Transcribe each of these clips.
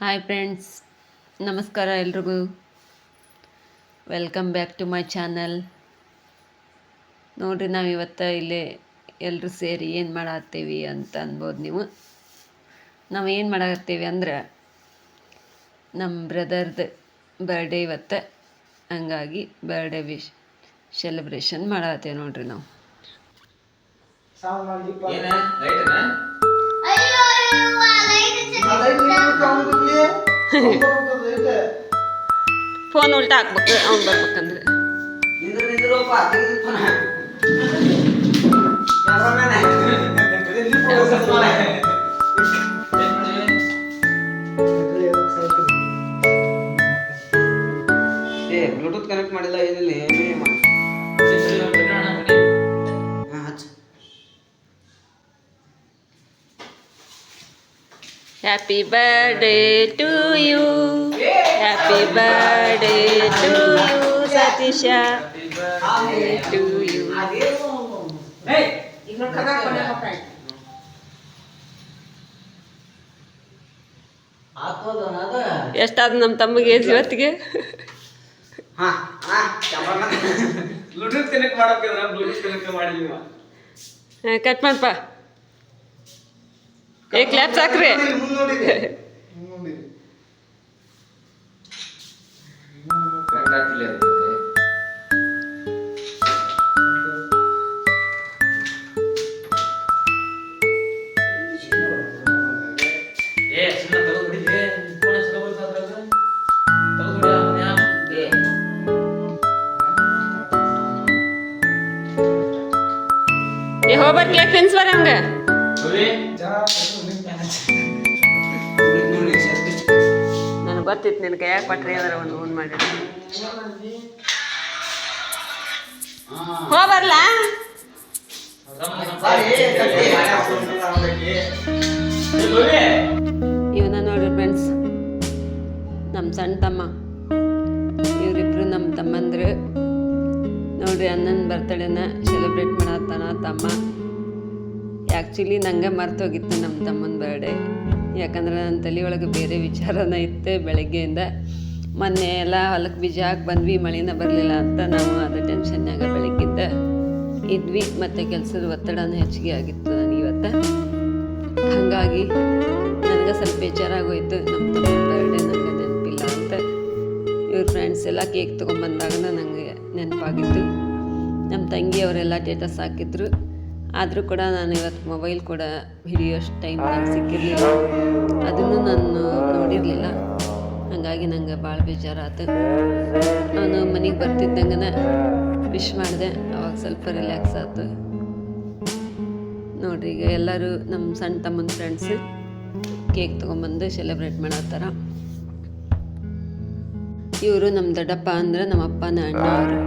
Hi friends, ನಮಸ್ಕಾರ ಎಲ್ರಿಗೂ. Welcome back to my channel. ನೋಡಿರಿ, ನಾವು ಇವತ್ತು ಇಲ್ಲೇ ಎಲ್ಲರೂ ಸೇರಿ ಏನು ಮಾಡತ್ತೀವಿ ಅಂತ ಅನ್ಬೋದು ನೀವು. ನಾವು ಏನು ಮಾಡತ್ತೀವಿ ಅಂದ್ರೆ, ನಮ್ಮ ಬ್ರದರ್ದು ಬರ್ಡೇ ಇವತ್ತು. ಹಂಗಾಗಿ ಬರ್ಡೇ ಸೆಲೆಬ್ರೇಷನ್ ಮಾಡತ್ತೀವಿ ನೋಡ್ರಿ ನಾವು. ಫೋನ್ ಉಲ್ಟಾ ಹಾಕ್ಬೇಕು ಅವ್ನು ಬರ್ಬೇಕಂದ್ರೆ. ಬ್ಲೂಟೂತ್ ಕನೆಕ್ಟ್ ಮಾಡಿಲ್ಲ, ಏನಿಲ್ಲ. Happy birthday to you, happy birthday to you Satish, to you. ಎಷ್ಟಾದ ನಮ್ಮ ತಮ್ಮಗೆ ಏಜ್ ಇವತ್ತಿಗೆ? ಬ್ಲೂಟೂತ್ ಕನೆಕ್ಟ್ ಮಾಡಬೇಕಂದ್ರೆ ಬ್ಲೂಟೂತ್ ಕನೆಕ್ಟ್ ಮಾಡಿದೀವ. ಕಟ್ ಮಾಡಪ್ಪ. ಕ್ಲಾಪ್ ಸಾಕ್ರಿ. ಹೋಗ್ಬಾರ ಕೇಕ್ ತಿನ್ಸ್ಬಾರ ಹಂಗ. ನನಗೆ ಗೊತ್ತಿತ್ತು ನಿನ್ನ ಕೈಯಾಗ ಕೊಟ್ರಿ ಅಂದ್ರೆ ಒಂದು ಫೋನ್ ಮಾಡಿ ಹೋಗ್ಬರ್ಲ. ಇವನ ನೋಡ್ರಿ ಫ್ರೆಂಡ್ಸ್, ನಮ್ಮ ಸಣ್ಣ ತಮ್ಮ. ಇವರಿಬ್ರು ನಮ್ಮ ತಮ್ಮಂದ್ರು ನೋಡ್ರಿ. ಅಣ್ಣನ ಬರ್ತಡೇನ ಸೆಲೆಬ್ರೇಟ್ ಮಾಡತ್ತಾನ ತಮ್ಮ. ಆ್ಯಕ್ಚುಲಿ ನಂಗೆ ಮರ್ತೋಗಿತ್ತು ನಮ್ಮ ತಮ್ಮನ ಬರ್ಡೇ. ಯಾಕಂದ್ರೆ ನನ್ನ ತಲೆ ಒಳಗೆ ಬೇರೆ ವಿಚಾರನ ಇತ್ತು ಬೆಳಗ್ಗೆಯಿಂದ. ಮೊನ್ನೆ ಎಲ್ಲ ಹೊಲಕ್ಕೆ ಬೀಜ ಹಾಕಿ ಬಂದ್ವಿ, ಮಳೆನ ಬರಲಿಲ್ಲ ಅಂತ ನಾವು ಅದು ಟೆನ್ಷನ್ನಾಗ ಬೆಳಗ್ಗಿದ್ದ ಇದ್ವಿ. ಮತ್ತು ಕೆಲಸದ ಒತ್ತಡನೂ ಹೆಚ್ಚಿಗೆ ಆಗಿತ್ತು ನನಗೆ ಇವತ್ತು. ಹಾಗಾಗಿ ನನಗೆ ಸ್ವಲ್ಪ ಬೇಜಾರಾಗೋಯ್ತು. ನಮ್ಮ ತಮ್ಮನ ಬರ್ಡೇ ನನಗೆ ನೆನಪಿಲ್ಲ ಅಂತ. ಇವ್ರ ಫ್ರೆಂಡ್ಸ್ ಎಲ್ಲ ಕೇಕ್ ತೊಗೊಂಬಂದಾಗ ನನಗೆ ನೆನಪಾಗಿತ್ತು. ನಮ್ಮ ತಂಗಿಯವರೆಲ್ಲ ಸ್ಟೇಟಸ್ ಹಾಕಿದ್ರು. ಆದರೂ ಕೂಡ ನಾನು ಇವತ್ತು ಮೊಬೈಲ್ ಕೂಡ ಹಿಡಿಯೋಷ್ಟು ಟೈಮ್ ನಂಗೆ ಸಿಕ್ಕಿರಲಿಲ್ಲ. ಅದನ್ನು ನಾನು ನೋಡಿರಲಿಲ್ಲ. ಹಾಗಾಗಿ ನಂಗೆ ಭಾಳ ಬೇಜಾರಾಯ್ತು. ನಾನು ಮನೆಗೆ ಬರ್ತಿದ್ದಂಗೆ ವಿಶ್ ಮಾಡಿದೆ. ಅವಾಗ ಸ್ವಲ್ಪ ರಿಲ್ಯಾಕ್ಸ್ ಆಯ್ತು ನೋಡ್ರಿ. ಈಗ ಎಲ್ಲರೂ ನಮ್ಮ ಸಣ್ಣ ತಮ್ಮನ ಫ್ರೆಂಡ್ಸ್ ಕೇಕ್ ತೊಗೊಂಬಂದು ಸೆಲೆಬ್ರೇಟ್ ಮಾಡತ್ತಾರ. ಇವರು ನಮ್ಮ ದೊಡ್ಡಪ್ಪ ಅಂದ್ರೆ ನಮ್ಮ ಅಪ್ಪನ ಅಣ್ಣ ಅವರು.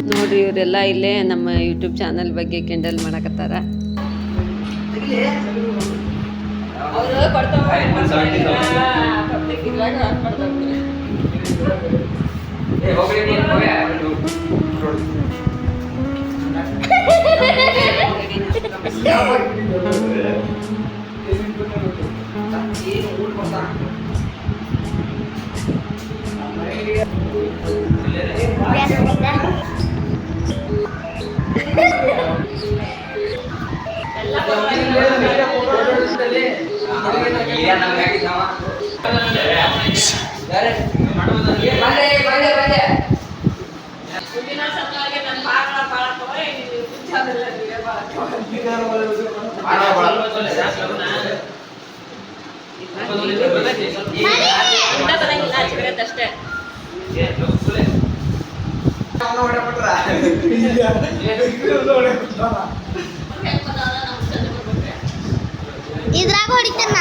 ನೋಡ್ರಿ, ಇವರೆಲ್ಲ ಇಲ್ಲೇ ನಮ್ಮ ಯೂಟ್ಯೂಬ್ ಚಾನಲ್ ಬಗ್ಗೆ ಕೆಂಡಲ್ ಮಾಡಕತ್ತಾರ. ಅಷ್ಟೇ ಇದ್ರಾಗ ಹೊಡಿತೇನ.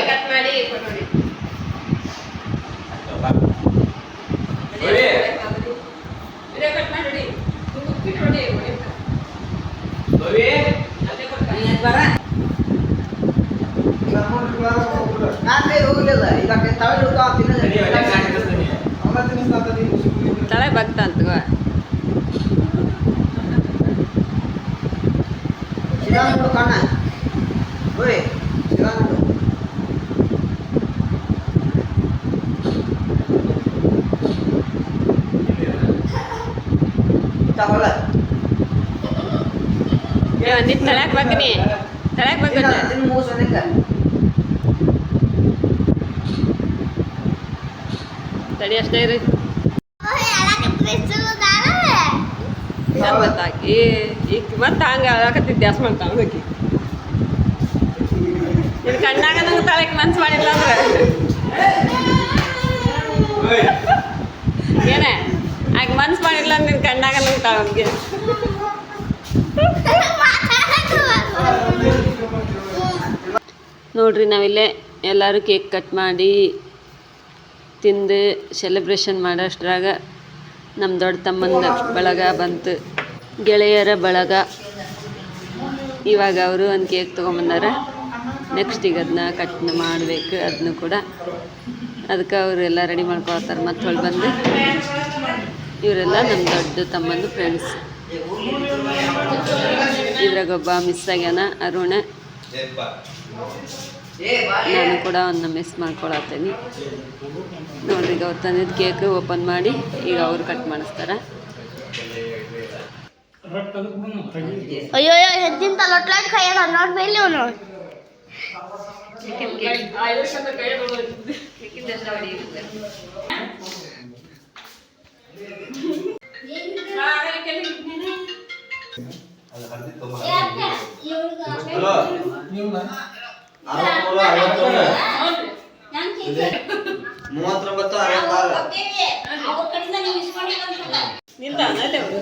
ಕಟ್ ಮಾಡಿ ಕೊಡಿ. ತಲೆ ಭಕ್ತ ಅಂತ ಒಂದಿಟ್ಟು ತಳಕ್ ಬಗ್ನಿ ತಳಕ್ ಬಗ್ಗ ತಡಿ ಅಷ್ಟೇ ಇರಿ ಗೊತ್ತಾಕಿ ಈಗ ಮತ್ತೆ ಹಂಗೆ ಅಳಕತ್ತಿದ್ದು ದ್ಯಾಸ್ ಮಾಡ್ತಾವ ಆಕಿ ನಿನ್ ಕಣ್ಣಾಗ ನಂಗೆ ತಳಕ್ ಮನ್ಸು ಮಾಡಿಲ್ಲ ಅಂದ್ರೆ ಏನೇ ಆಗ ಮನ್ಸು ಮಾಡಿಲ್ಲ ಅಂದ್ರೆ ನಿನ್ ಕಣ್ಣಾಗ ನಂಗೆ ತಳಗೆ ನೋಡ್ರಿ ನಾವಿಲ್ಲೇ ಎಲ್ಲರೂ ಕೇಕ್ ಕಟ್ ಮಾಡಿ ತಿಂದು ಸೆಲೆಬ್ರೇಷನ್ ಮಾಡೋಷ್ಟ್ರಾಗ ನಮ್ಮ ದೊಡ್ಡ ತಮ್ಮಂದ ಬಳಗ ಬಂತು, ಗೆಳೆಯರ ಬಳಗ. ಇವಾಗ ಅವರು ಒಂದು ಕೇಕ್ ತೊಗೊಂಬಂದಾರ. ನೆಕ್ಸ್ಟ್ ಈಗ ಅದನ್ನ ಕಟ್ ಮಾಡಬೇಕು, ಅದನ್ನು ಕೂಡ ಅದಕ್ಕೆ ಅವರೆಲ್ಲ ರೆಡಿ ಮಾಡ್ಕೊಳ್ತಾರೆ. ಮತ್ತೆ ಹೊಳ್ಳಿ ಬಂದು ಇವರೆಲ್ಲ ನಮ್ಮ ದೊಡ್ಡ ತಮ್ಮಂದು ಫ್ರೆಂಡ್ಸ್. ಇದ್ರಾಗೊಬ್ಬ ಮಿಸ್ ಆಗ್ಯಾನ, ಅರುಣ. ನಾನು ಕೂಡ ಅವನ್ನ ಮಿಸ್ ಮಾಡ್ಕೊಳತ್ತೀನಿ. ನೋಡ್ರಿ ಈಗ ಅವ್ರು ತಂದಿದ್ದು ಕೇಕ್ ಓಪನ್ ಮಾಡಿ ಈಗ ಅವರು ಕಟ್ ಮಾಡಿಸ್ತಾರ. ಅಯ್ಯೋ ಎಂತಿಂತ ಲೊಟ್ಲಾಟ್ ಕೈಯಾಗ ನೋಡ್ಬೇಲಿ ಅವನು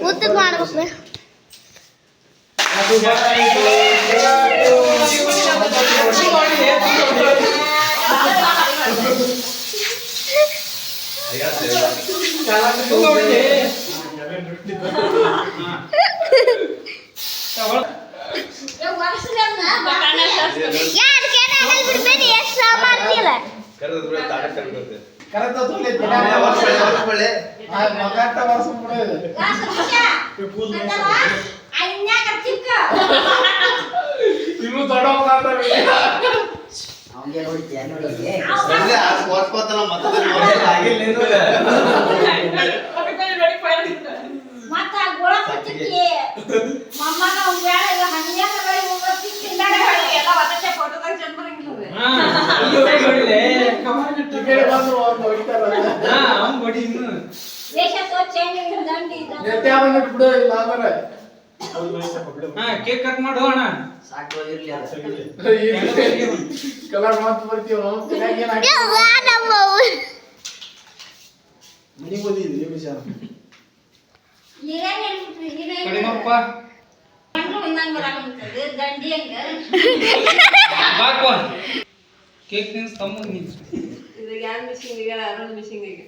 ಉದ್ದಕ್ಕೆ ಮಾಡ್ಬೇಕು. ಕೇಕ್ ಕಟ್ ಮಾಡೋಣ. ಕಲರ್ ಮಾತು ಬರ್ತೀವ ಕಡಿಮಪ್ಪ ಕೇಕ್ ನಿನ್ಸ್ ತಮ್ಮ ನಿನ್ಸ್ ಇದ್ರಾಗ ಯಾರು ಮಿಷಿಂಗ್ ಈಗ ಅರುಣ್ ಮಿಷಿಂಗ್ ಈಗ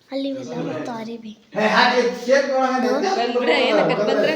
ಅಲ್ಲಿ ತಾರಿ ಬಿ ಬಂದ್ರೆ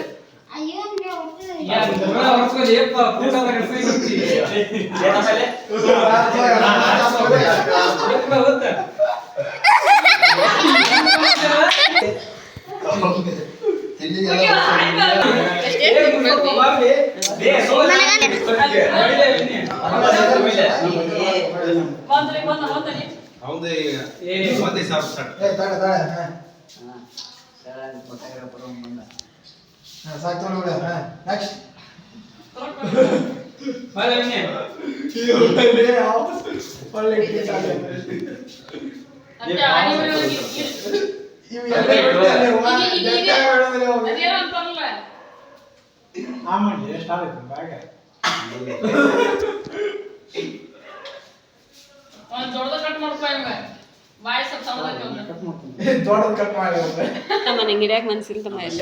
ಬಾಳೆ ಎಣ್ಣೆ. ತಮ್ಮ ನಂಗೆ ಹಿಡಿಯಕ್ಕೆ ಮನ್ಸಿಲ್ಲ ತಮ್ಮ ಎಲ್ಲ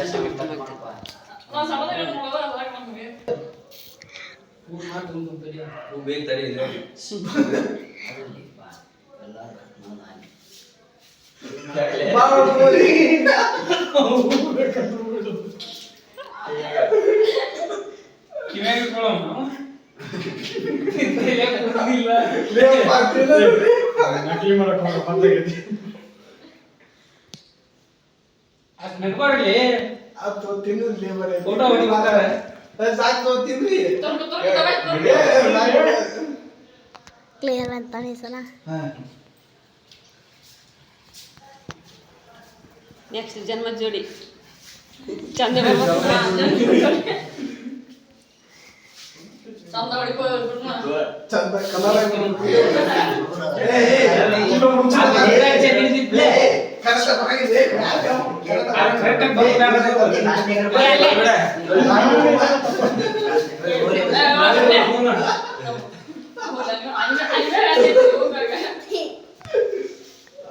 ಬೇಗ ತಡಿ ಇದೆ. ಕಿವ್ಯಾಗ ಇಟ್ಕೊಳ್ಳೋಣ. ಅಷ್ಟ್ ನಗ್ಬಾರ್ಲಿ. ಫೋಟೋ ಹೊಡಿಬೇಕಾರೆ ಕ್ಲಿಯರ್ ಅಂತಾನೆ ಸಲ ನೆಕ್ಸ್ಟ್ ಜನ್ಮದ ಜೋಡಿ ಚಂದ ಬರ್ಬೇಕು. ಚಂದ ಕಲರ್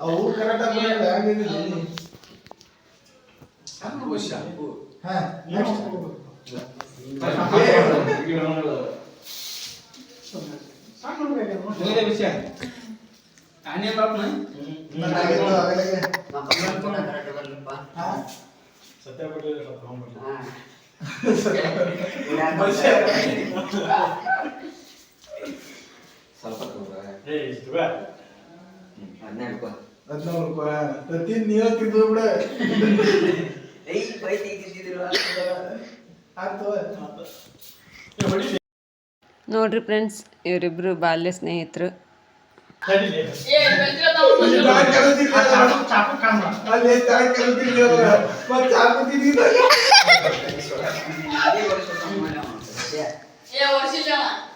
ಅವು ಕರೆಕ್ಟ್ ವಿಷಯ ಆನೆ ಬಾಪ್ ನಾ ಸತ್ಯ ಪಡೆದ ಸ್ವಲ್ಪ ಪ್ರತಿ ನೀರ ತಿಂದು ಬಿಡ ನೋಡ್ರಿ ಫ್ರೆಂಡ್ಸ್, ಇವರಿಬ್ರು ಬಾಲ್ಯ ಸ್ನೇಹಿತರು.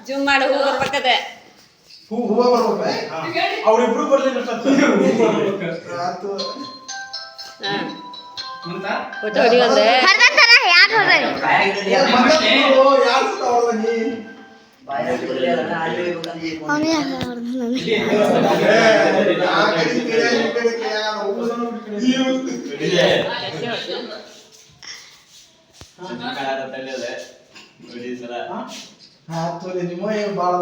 ಜೂಮ್ ಮಾಡಿ ಹೂ ಬರ್ಬೇಕದೆ. ಹೂವ ಬರ್ಬೇಕು ಅವ್ರಿಬ್ರು ಬರ್ಲಿಲ್ಲ ಫೋಟೋ ಹೊಡಿಯೋದ್ರೆ ಯಾರು ನಿಮ್ಮ ಬಾಳ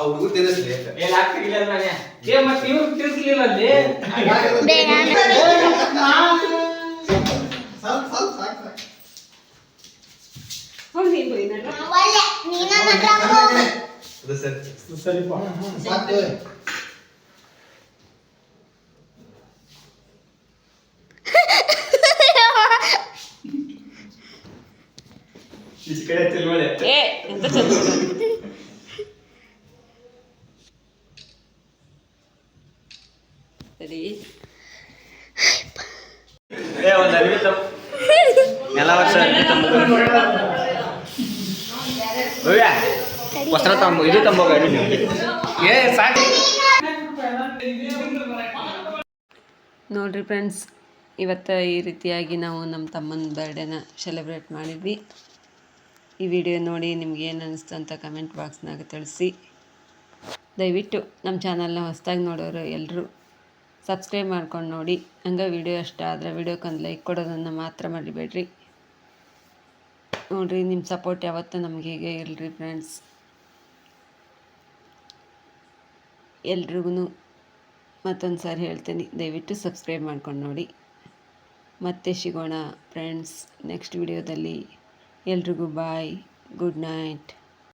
ಹುಡುಗರು ತಿನ್ನಿಸ್ಲಿ ಮತ್ತೆ ಇವ್ರು ತಿನ್ನಿಸ್ಲಿಲ್ಲ ಅಲ್ಲಿ ಸರಿಪ ಏ ಎಂತ ಚಂದ ಸರಿ. ಒಂದು ಅರಿವಿ ತಪ್ಪು ಎಲ್ಲ ವರ್ಷ ವಸ್ತ್ರ ತಂಬ ಇದು ತಂಬೋಗ ಏ ಸಾಕು ನೋಡಿರಿ ಫ್ರೆಂಡ್ಸ್, ಇವತ್ತು ಈ ರೀತಿಯಾಗಿ ನಾವು ನಮ್ಮ ತಮ್ಮನ ಬರ್ಡೇನ ಸೆಲೆಬ್ರೇಟ್ ಮಾಡಿದ್ವಿ. ಈ ವಿಡಿಯೋ ನೋಡಿ ನಿಮ್ಗೆ ಏನು ಅನ್ನಿಸ್ತು ಅಂತ ಕಮೆಂಟ್ ಬಾಕ್ಸ್ನಾಗ ತಿಳಿಸಿ. ದಯವಿಟ್ಟು ನಮ್ಮ ಚಾನಲ್ನ ಹೊಸದಾಗಿ ನೋಡೋರು ಎಲ್ಲರೂ ಸಬ್ಸ್ಕ್ರೈಬ್ ಮಾಡ್ಕೊಂಡು ನೋಡಿ. ಹಂಗೆ ವಿಡಿಯೋ ಇಷ್ಟ ಆದರೆ ವಿಡಿಯೋಕ್ಕೊಂದು ಲೈಕ್ ಕೊಡೋದನ್ನು ಮಾತ್ರ ಮರಿಬೇಡ್ರಿ. ನೋಡಿರಿ, ನಿಮ್ಮ ಸಪೋರ್ಟ್ ಯಾವತ್ತೂ ನಮಗೆ ಹೀಗೆ ಇರಲಿ ಫ್ರೆಂಡ್ಸ್. ಎಲ್ರಿಗೂ ಮತ್ತೊಂದು ಸಾರಿ ಹೇಳ್ತೀನಿ, ದಯವಿಟ್ಟು ಸಬ್ಸ್ಕ್ರೈಬ್ ಮಾಡ್ಕೊಂಡು ನೋಡಿ. ಮತ್ತೆ ಸಿಗೋಣ ಫ್ರೆಂಡ್ಸ್ ನೆಕ್ಸ್ಟ್ ವಿಡಿಯೋದಲ್ಲಿ. ಎಲ್ರಿಗೂ ಬಾಯ್, ಗುಡ್ ನೈಟ್.